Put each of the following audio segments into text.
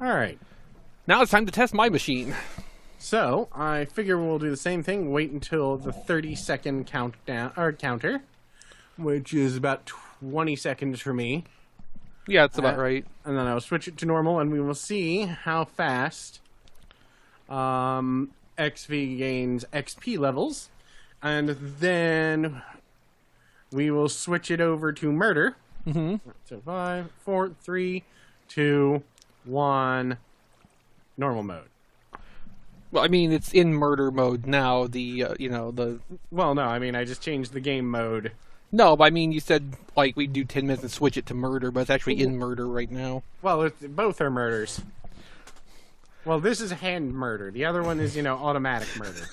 Alright. Now it's time to test my machine. So, I figure we'll do the same thing, wait until the 30-second counter, which is about 20 seconds for me. Yeah, that's about right. And then I'll switch it to normal, and we will see how fast XV gains XP levels. And then we will switch it over to murder. Mm-hmm. So 5, 4, 3, 2, 1, normal mode. Well, I mean, it's in murder mode now. Well, no, I mean, I just changed the game mode. No, but I mean, you said, like, we'd do 10 minutes and switch it to murder, but it's actually in murder right now. Well, both are murders. Well, this is hand murder. The other one is, automatic murder.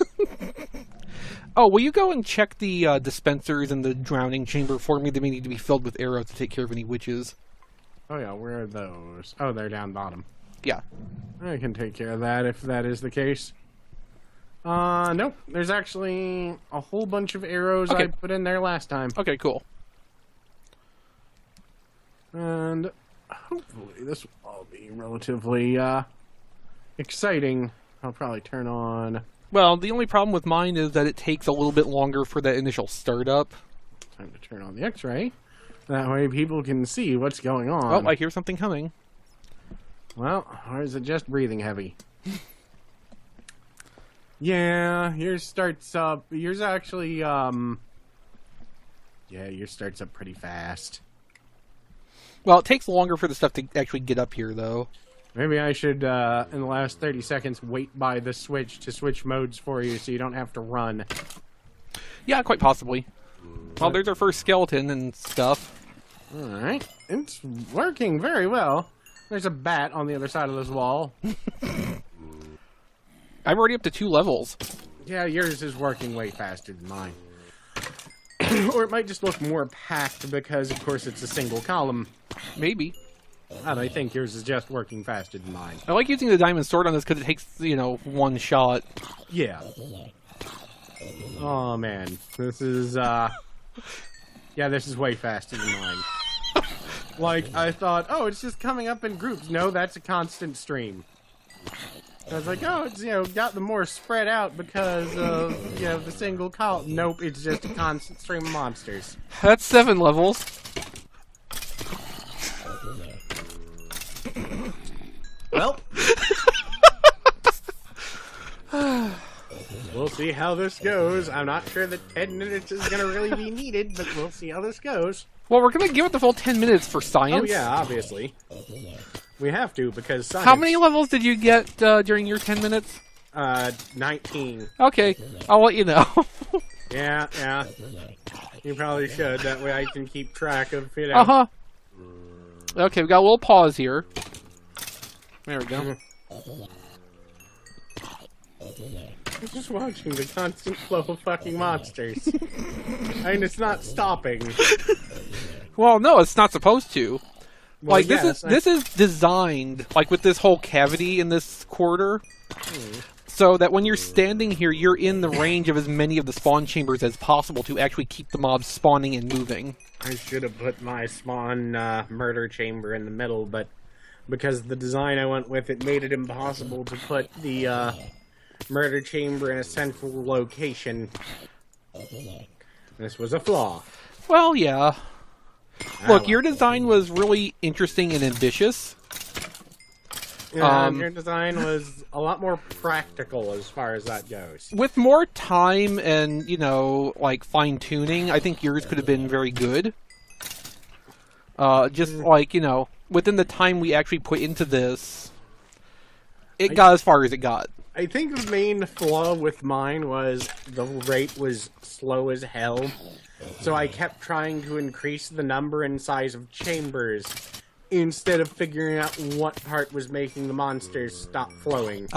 Oh, will you go and check the dispensers in the drowning chamber for me? They may need to be filled with arrows to take care of any witches. Oh, yeah, where are those? Oh, they're down bottom. Yeah. I can take care of that if that is the case. Nope. There's actually a whole bunch of arrows I put in there last time. Okay, cool. And hopefully this will all be relatively exciting. I'll probably turn on... Well, the only problem with mine is that it takes a little bit longer for that initial startup. Time to turn on the X-ray. That way people can see what's going on. Oh, I hear something coming. Well, or is it just breathing heavy? Yeah, yours starts up... Yours actually, Yeah, yours starts up pretty fast. Well, it takes longer for the stuff to actually get up here, though. Maybe I should, in the last 30 seconds, wait by the switch to switch modes for you so you don't have to run. Yeah, quite possibly. Well, there's our first skeleton and stuff. Alright. It's working very well. There's a bat on the other side of this wall. I'm already up to 2 levels. Yeah, yours is working way faster than mine. Or it might just look more packed because, of course, it's a single column. Maybe. And I think yours is just working faster than mine. I like using the diamond sword on this because it takes, one shot. Yeah. Oh, man. This is, Yeah, this is way faster than mine. Like, I thought, oh, it's just coming up in groups. No, that's a constant stream. I was like, oh, it's, got them more spread out because of, the single column. Nope, it's just a constant stream of monsters. That's 7 levels. Well. We'll see how this goes. I'm not sure that 10 minutes is going to really be needed, but we'll see how this goes. Well, we're going to give it the full 10 minutes for science. Oh, yeah, obviously. We have to, because science... How many levels did you get during your 10 minutes? 19. Okay, I'll let you know. Yeah. You probably should. That way I can keep track of, Uh-huh. Okay, we got a little pause here. There we go. I'm just watching the constant flow of fucking monsters. I mean, it's not stopping. Well, no, it's not supposed to. Well, Like, this is designed, like, with this whole cavity in this corridor, so that when you're standing here, you're in the range of as many of the spawn chambers as possible to actually keep the mobs spawning and moving. I should have put my spawn murder chamber in the middle, but because the design I went with, it made it impossible to put the murder chamber in a central location. This was a flaw. Well, yeah. Look, your design was really interesting and ambitious. Your design was a lot more practical as far as that goes. With more time and, like, fine-tuning, I think yours could have been very good. Just, like, within the time we actually put into this, it got as far as it got. I think the main flaw with mine was the rate was slow as hell. So I kept trying to increase the number and size of chambers instead of figuring out what part was making the monsters stop flowing.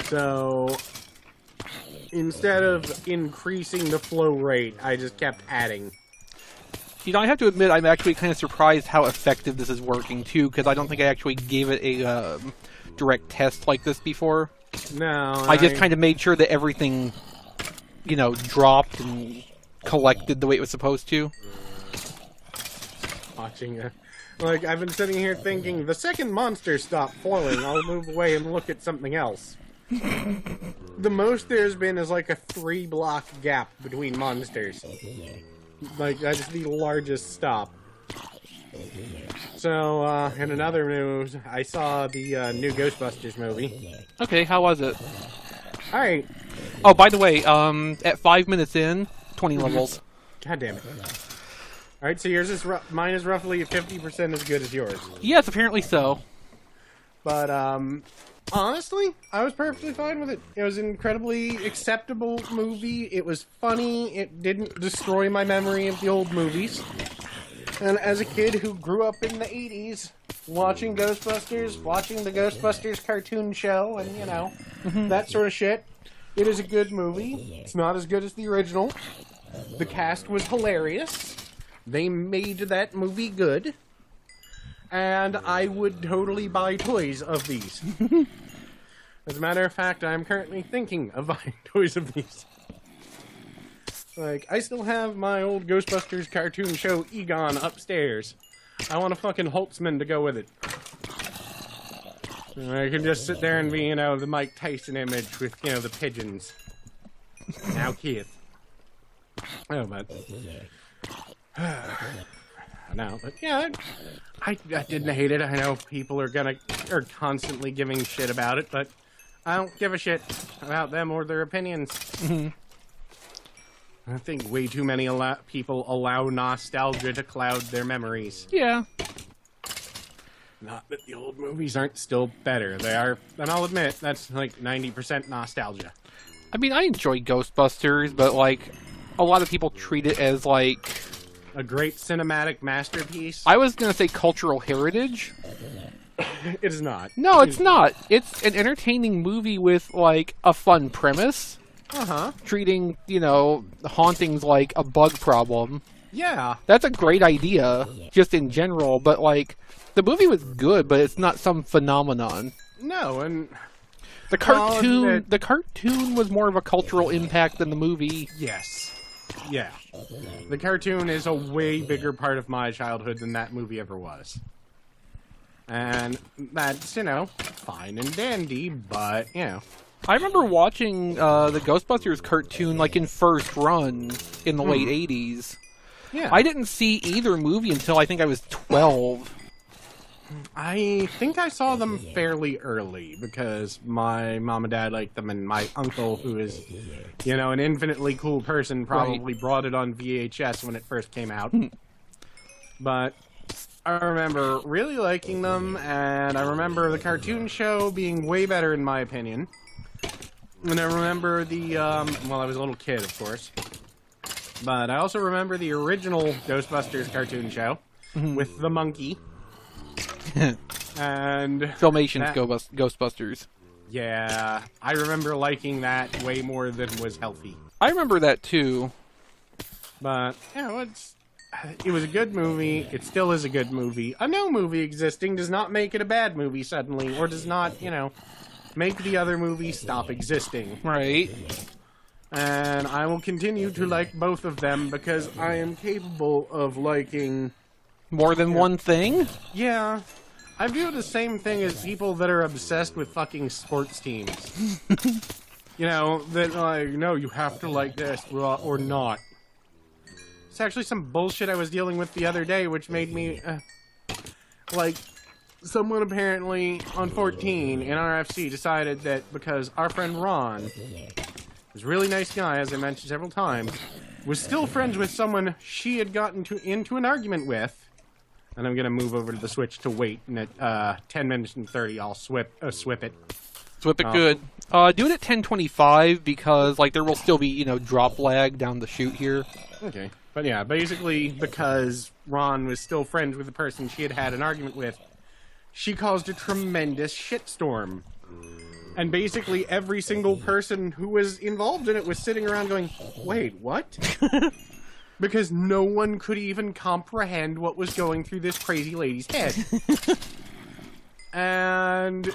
So instead of increasing the flow rate, I just kept adding. I have to admit, I'm actually kind of surprised how effective this is working, too, because I don't think I actually gave it a direct test like this before. No. I just kind of made sure that everything, dropped and collected the way it was supposed to. Watching Like, I've been sitting here thinking, the second monster stops flowing, I'll move away and look at something else. The most there's been is like a 3-block gap between monsters. Like, that's the largest stop. So, in another news, I saw the new Ghostbusters movie. Okay, how was it? Alright. Oh, by the way, at 5 minutes in, 20 levels. God damn it. Alright, so yours is mine is roughly 50% as good as yours. Yes, apparently so. But, honestly, I was perfectly fine with it. It was an incredibly acceptable movie. It was funny. It didn't destroy my memory of the old movies. And as a kid who grew up in the 80s, watching Ghostbusters, watching the Ghostbusters cartoon show, and, you know, that sort of shit, it is a good movie. It's not as good as the original. The cast was hilarious. They made that movie good. And I would totally buy toys of these. As a matter of fact, I'm currently thinking of buying toys of these. Like, I still have my old Ghostbusters cartoon show Egon upstairs. I want a fucking Holtzman to go with it. I can just sit there and be, you know, the Mike Tyson image with, you know, the pigeons. Now, Keith. Oh, but... No, but yeah, I didn't hate it. I know people are constantly giving shit about it, but I don't give a shit about them or their opinions. I think way too many people allow nostalgia to cloud their memories. Yeah. Not that the old movies aren't still better. They are, and I'll admit, that's like 90% nostalgia. I mean, I enjoy Ghostbusters, but, like, a lot of people treat it as, like... a great cinematic masterpiece? I was gonna say cultural heritage. It is not. No, it's not. It's an entertaining movie with, like, a fun premise. Uh-huh. Treating, you know, hauntings like a bug problem. Yeah. That's a great idea, just in general, but, like, the movie was good, but it's not some phenomenon. No, and... The cartoon was more of a cultural impact than the movie. Yes. Yeah. The cartoon is a way bigger part of my childhood than that movie ever was. And that's, you know, fine and dandy, but, you know. I remember watching the Ghostbusters cartoon, like, in first run in the late 80s. Yeah. I didn't see either movie until I think I was 12. I think I saw them fairly early because my mom and dad liked them, and my uncle, who is, you know, an infinitely cool person, probably brought it on VHS when it first came out. But I remember really liking them, and I remember the cartoon show being way better in my opinion. And I remember the, well, I was a little kid, of course. But I also remember the original Ghostbusters cartoon show with the monkey. And Filmation's Ghostbusters. Yeah, I remember liking that way more than was healthy. I remember that too. But, you know, it was a good movie. It still is a good movie. A no movie existing does not make it a bad movie suddenly, or does not, you know, make the other movie stop existing. Right. And I will continue to like both of them because I am capable of liking... more than one thing? Yeah. I view the same thing as people that are obsessed with fucking sports teams. You know, that like, no, you have to like this or not. It's actually some bullshit I was dealing with the other day, which made me, like, someone apparently on 14 in RFC decided that because our friend Ron, who's a really nice guy, as I mentioned several times, was still friends with someone she had gotten into an argument with. And I'm going to move over to the Switch to wait, and at 10 minutes and 30, I'll swip it. Swip it good. Do it at 10:25 because, like, there will still be, you know, drop lag down the chute here. Okay. But yeah, basically, because Ron was still friends with the person she had an argument with, she caused a tremendous shitstorm. And basically, every single person who was involved in it was sitting around going, wait, what? Because no one could even comprehend what was going through this crazy lady's head. And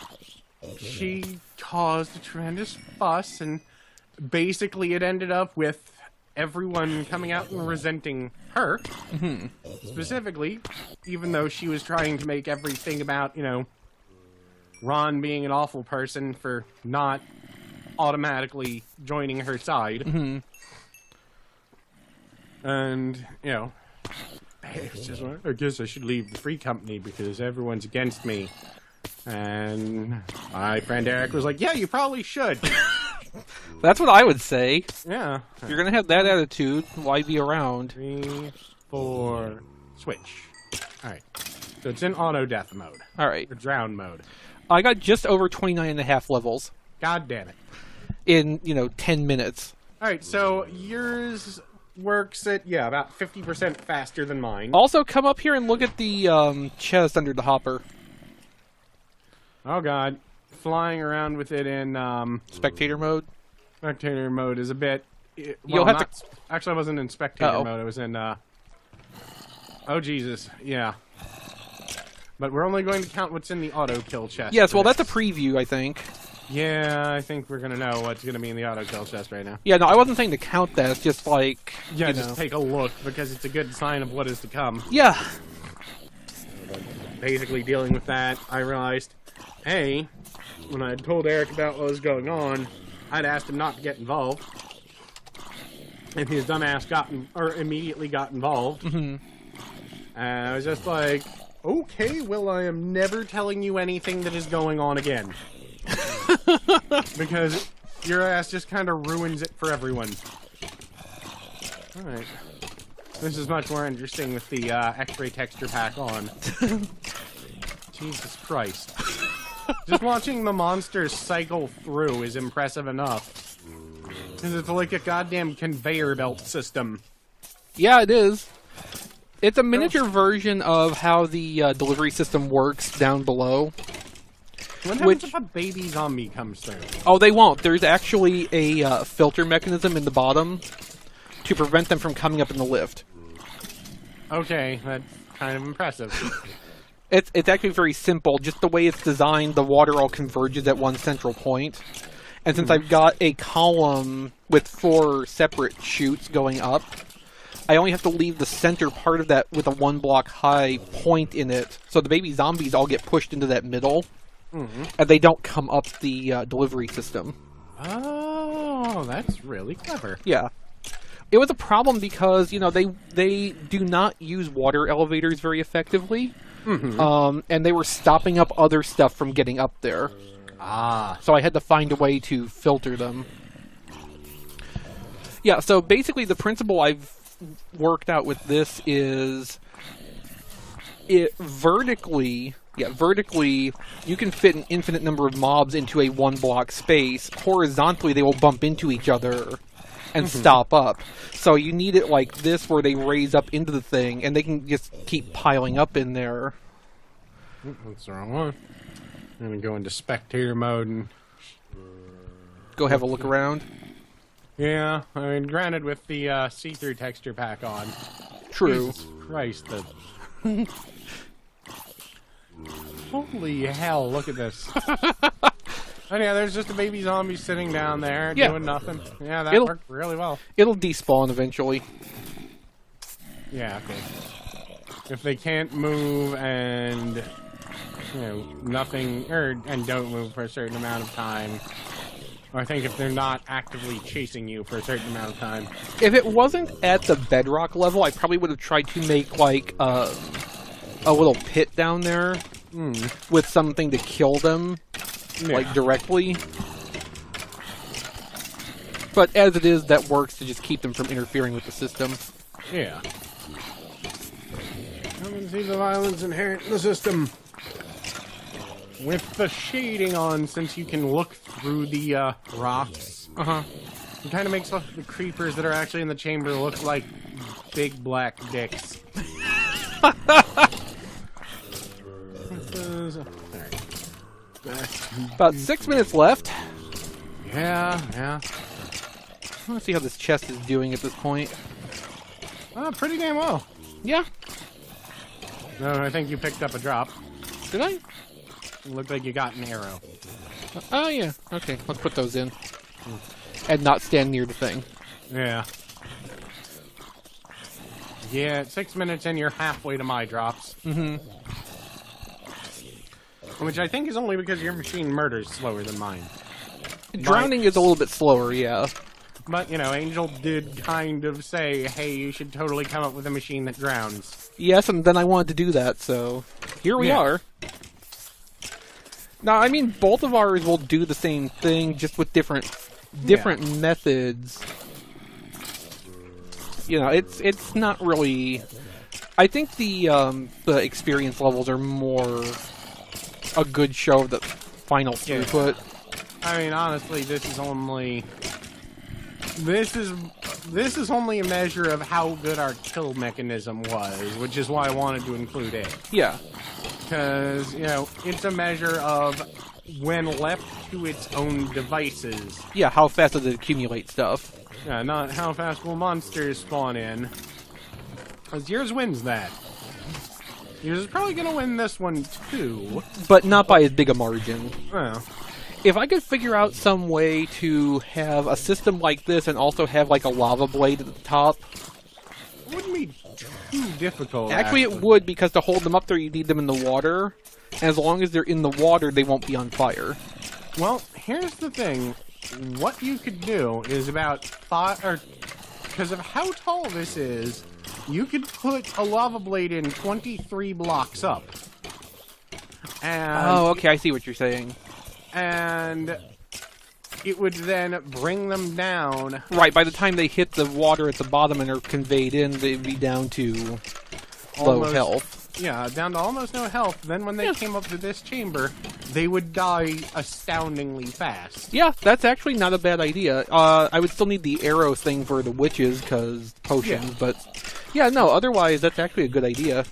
she caused a tremendous fuss, and basically it ended up with everyone coming out and resenting her. Specifically, even though she was trying to make everything about, Ron being an awful person for not automatically joining her side. And, it's just, I guess I should leave the free company because everyone's against me. And my friend Eric was like, yeah, you probably should. That's what I would say. Yeah. If you're gonna have that attitude, why be around? 3, 4, switch. Alright. So it's in auto death mode. Alright. Or drown mode. I got just over 29.5 levels. God damn it. In, 10 minutes. Alright, so yours works at, about 50% faster than mine. Also, come up here and look at the chest under the hopper. Oh god. Flying around with it in Spectator mode? Spectator mode is a bit... You'll have to... Actually, I wasn't in spectator Uh-oh. mode. I was in... Oh, Jesus. Yeah. But we're only going to count what's in the auto kill chest. Yes, well, for that's a this. preview, I think. Yeah, I think we're going to know what's going to be in the auto kill chest right now. Yeah, no, I wasn't saying to count that. It's just like... Yeah, just take a look, because it's a good sign of what is to come. Yeah. Basically dealing with that, I realized, hey, when I told Eric about what was going on, I'd asked him not to get involved. And his dumbass immediately got involved. And I was just like, okay, well, I am never telling you anything that is going on again. Because your ass just kind of ruins it for everyone. Alright. This is much more interesting with the X-ray texture pack on. Jesus Christ. Just watching the monsters cycle through is impressive enough. Because it's like a goddamn conveyor belt system. Yeah, it is. It's a miniature version of how the delivery system works down below. What happens if a baby zombie comes through? Oh, they won't. There's actually a filter mechanism in the bottom to prevent them from coming up in the lift. Okay, that's kind of impressive. It's actually very simple. Just the way it's designed, the water all converges at one central point. And since I've got a column with 4 separate chutes going up, I only have to leave the center part of that with a 1 block high point in it. So the baby zombies all get pushed into that middle. And they don't come up the delivery system. Oh, that's really clever. Yeah. It was a problem because, they do not use water elevators very effectively. And they were stopping up other stuff from getting up there. Ah. So I had to find a way to filter them. Yeah, so basically the principle I've worked out with this is vertically, you can fit an infinite number of mobs into a 1 block space. Horizontally, they will bump into each other and stop up. So you need it like this where they raise up into the thing and they can just keep piling up in there. That's the wrong one. I'm going to go into spectator mode and... Go have a look around. Yeah, I mean, granted with the see-through texture pack on. True. Jesus Christ, the... Holy hell, look at this. Oh yeah, there's just a baby zombie sitting down there doing nothing. Yeah, that worked really well. It'll despawn eventually. Yeah, okay. If they can't move and, nothing, and don't move for a certain amount of time, or I think if they're not actively chasing you for a certain amount of time. If it wasn't at the bedrock level, I probably would have tried to make, like, a little pit down there with something to kill them, like, directly. But as it is, that works to just keep them from interfering with the system. Yeah. Come and see the violence inherent in the system. With the shading on, since you can look through the rocks, it kind of makes the creepers that are actually in the chamber look like big black dicks. About 6 minutes left. Yeah. Let's see how this chest is doing at this point. Pretty damn well. Yeah. No, I think you picked up a drop. Did I? It looked like you got an arrow. Oh, yeah. Okay, let's put those in. And not stand near the thing. Yeah. Yeah, 6 minutes and you're halfway to my drops. Mm-hmm. Which I think is only because your machine murders slower than mine. Drowning is a little bit slower, yeah. But, you know, Angel did kind of say, hey, you should totally come up with a machine that drowns. Yes, and then I wanted to do that, so here we are. Now, I mean, both of ours will do the same thing, just with different methods. You know, it's not really. I think the experience levels are more a good show of the final throughput. I mean, honestly, this is only a measure of how good our kill mechanism was, which is why I wanted to include it. Yeah. Because, you know, it's a measure of when left to its own devices. Yeah, how fast does it accumulate stuff? Yeah, not how fast will monsters spawn in. Because yours wins that. Yours is probably going to win this one, too. But not by as big a margin. Well, if I could figure out some way to have a system like this and also have, like, a lava blade at the top... it wouldn't be too difficult. Actually, it would, because to hold them up there, you need them in the water. And as long as they're in the water, they won't be on fire. Well, here's the thing. What you could do is about because of how tall this is, you could put a lava blade in 23 blocks up. And Oh, okay, I see what you're saying. And it would then bring them down. Right, by the time they hit the water at the bottom and are conveyed in, they'd be down to low health. Yeah, down to almost no health. Then when they came up to this chamber, they would die astoundingly fast. Yeah, that's actually not a bad idea. I would still need the arrow thing for the witches, because potions, but... Yeah, no, otherwise, that's actually a good idea.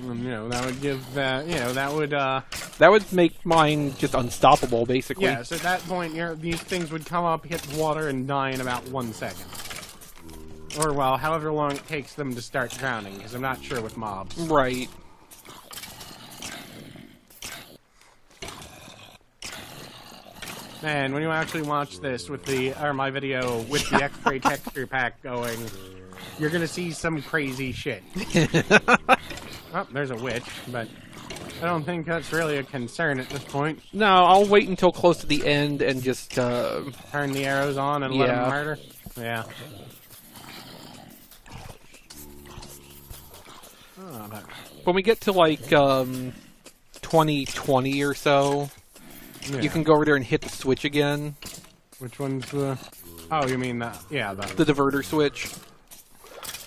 You know, that would give that, you know, that would, That would make mine just unstoppable, basically. yeah, so at that point, these things would come up, hit the water, and die in about 1 second. Or, well, however long it takes them to start drowning, because I'm not sure with mobs. Right. And when you actually watch this with my video with the X-ray texture pack going, you're gonna see some crazy shit. Oh, there's a witch, but I don't think that's really a concern at this point. No, I'll wait until close to the end and just, Turn the arrows on and let them murder? Yeah. Oh, when we get to, like, 2020 or so, you can go over there and hit the switch again. Which one's the... Oh, you mean that? Yeah, the diverter switch.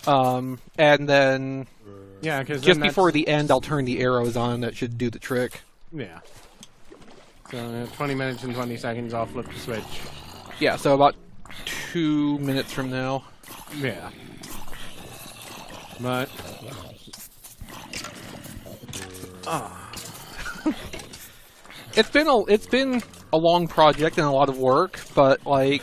And then... Yeah, because just before the end, I'll turn the arrows on. That should do the trick. Yeah. So, 20 minutes and 20 seconds, I'll flip the switch. Yeah, so about 2 minutes from now. Yeah. But... It's been a long project and a lot of work, but, like...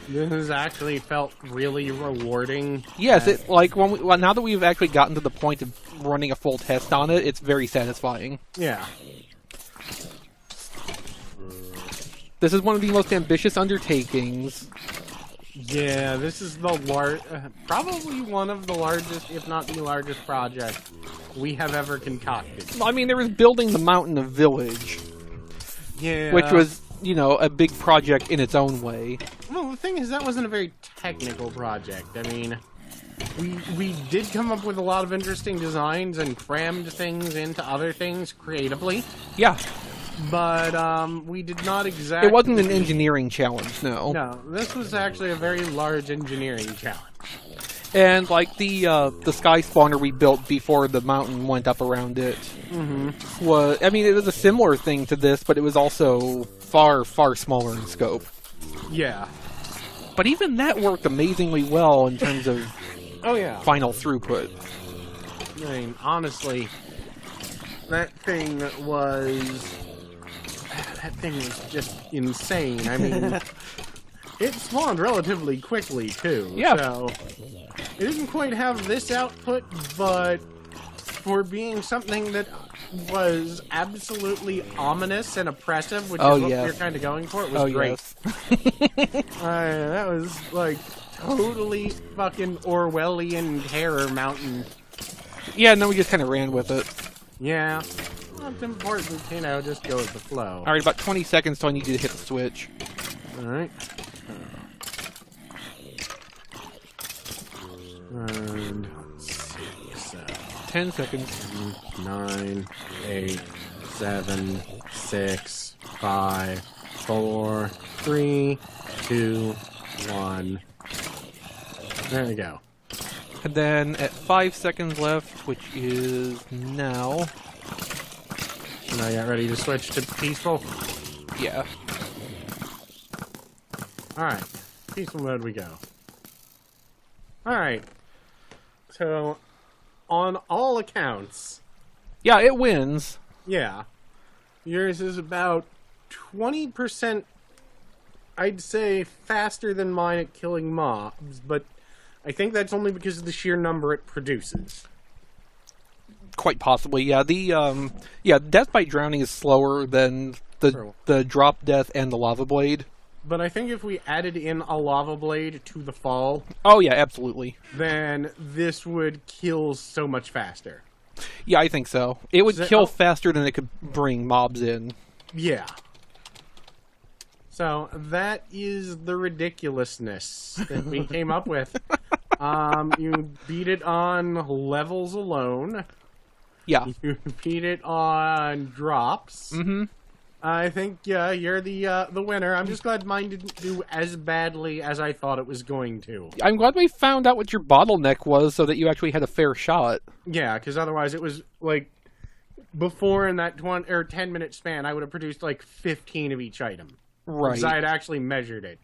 This has actually felt really rewarding. Yes, now that we've actually gotten to the point of running a full test on it, it's very satisfying. Yeah. This is one of the most ambitious undertakings. Yeah, this is the probably one of the largest, if not the largest project we have ever concocted. I mean, there was building the mountain of Village. Yeah. Which was, you know, a big project in its own way. Well, the thing is, that wasn't a very technical project. I mean, we did come up with a lot of interesting designs and crammed things into other things creatively. Yeah. But, we did not exactly... It wasn't an engineering challenge, no. No, this was actually a very large engineering challenge. And, like, the sky spawner we built before the mountain went up around it was... I mean, it was a similar thing to this, but it was also far, far smaller in scope. Yeah. But even that worked amazingly well in terms of final throughput. I mean, honestly, that thing was just insane. I mean, it spawned relatively quickly, too. Yeah. So, it didn't quite have this output, but for being something that was absolutely ominous and oppressive, which is what you're kind of going for, it was great. Yes. That was, like, totally fucking Orwellian terror mountain. Yeah, and then we just kind of ran with it. Yeah. Well, it's important, you know, just go with the flow. Alright, about 20 seconds till I need you to hit the switch. Alright. And let's see, so 10 seconds. 9, 8, 7, 6, 5, 4, 3, 2, 1. There we go. And then at 5 seconds left, which is now. And I got ready to switch to peaceful. Yeah. Alright. Peaceful mode we go. Alright. So, on all accounts, Yeah, it wins. yeah, yours is about 20%, I'd say, faster than mine at killing mobs, but I think that's only because of the sheer number it produces. Quite possibly, yeah. The death by drowning is slower than the drop death and the lava blade. But I think if we added in a lava blade to the fall, Oh yeah, absolutely. then this would kill so much faster. Yeah, I think so. It would So- kill oh. faster than it could bring mobs in. Yeah. So that is the ridiculousness that we came up with. You beat it on levels alone. Yeah. You beat it on drops. Mm-hmm. I think you're the winner. I'm just glad mine didn't do as badly as I thought it was going to. I'm glad we found out what your bottleneck was so that you actually had a fair shot. Yeah, because otherwise it was like before in that 10-minute span, I would have produced like 15 of each item. Right. Because I had actually measured it.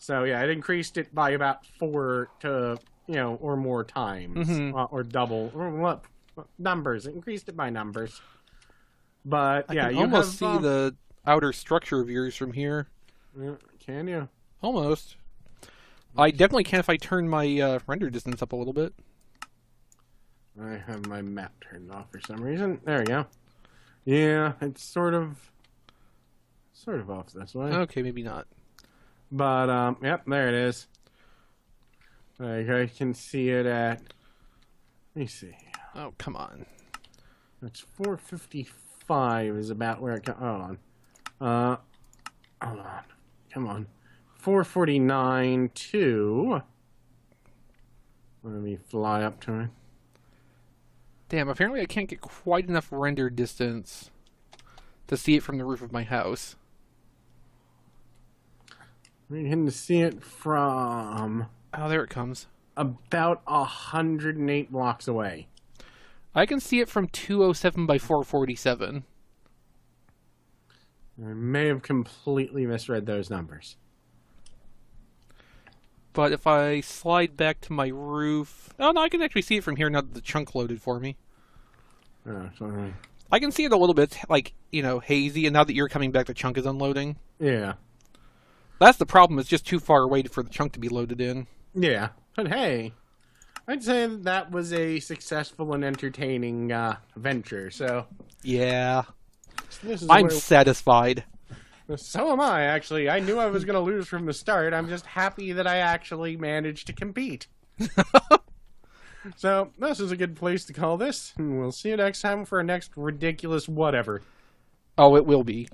So yeah, it increased it by about 4 to or more times, or double, or what numbers? It increased it by numbers. But I yeah, can you almost see have, the outer structure of yours from here. Can you? Almost. I definitely can if I turn my render distance up a little bit. I have my map turned off for some reason. There we go. Yeah, it's sort of off this way. Okay, maybe not. But yep, there it is. Like I can see it at. Let me see. Oh, come on. It's 455 is about where it comes. Hold on. Come on. 449 to. Let me fly up to it. Damn, apparently I can't get quite enough render distance to see it from the roof of my house. We can see it from Oh, there it comes. about 108 blocks away. I can see it from 207 by 447. I may have completely misread those numbers. But if I slide back to my roof... Oh, no, I can actually see it from here now that the chunk loaded for me. Sorry. I can see it a little bit, like, hazy, and now that you're coming back, the chunk is unloading. Yeah. That's the problem, it's just too far away for the chunk to be loaded in. Yeah. But hey, I'd say that was a successful and entertaining venture, so... Yeah. This is I'm where- satisfied. So am I, actually. I knew I was going to lose from the start. I'm just happy that I actually managed to compete. So, this is a good place to call this, and we'll see you next time for our next ridiculous whatever. Oh, it will be.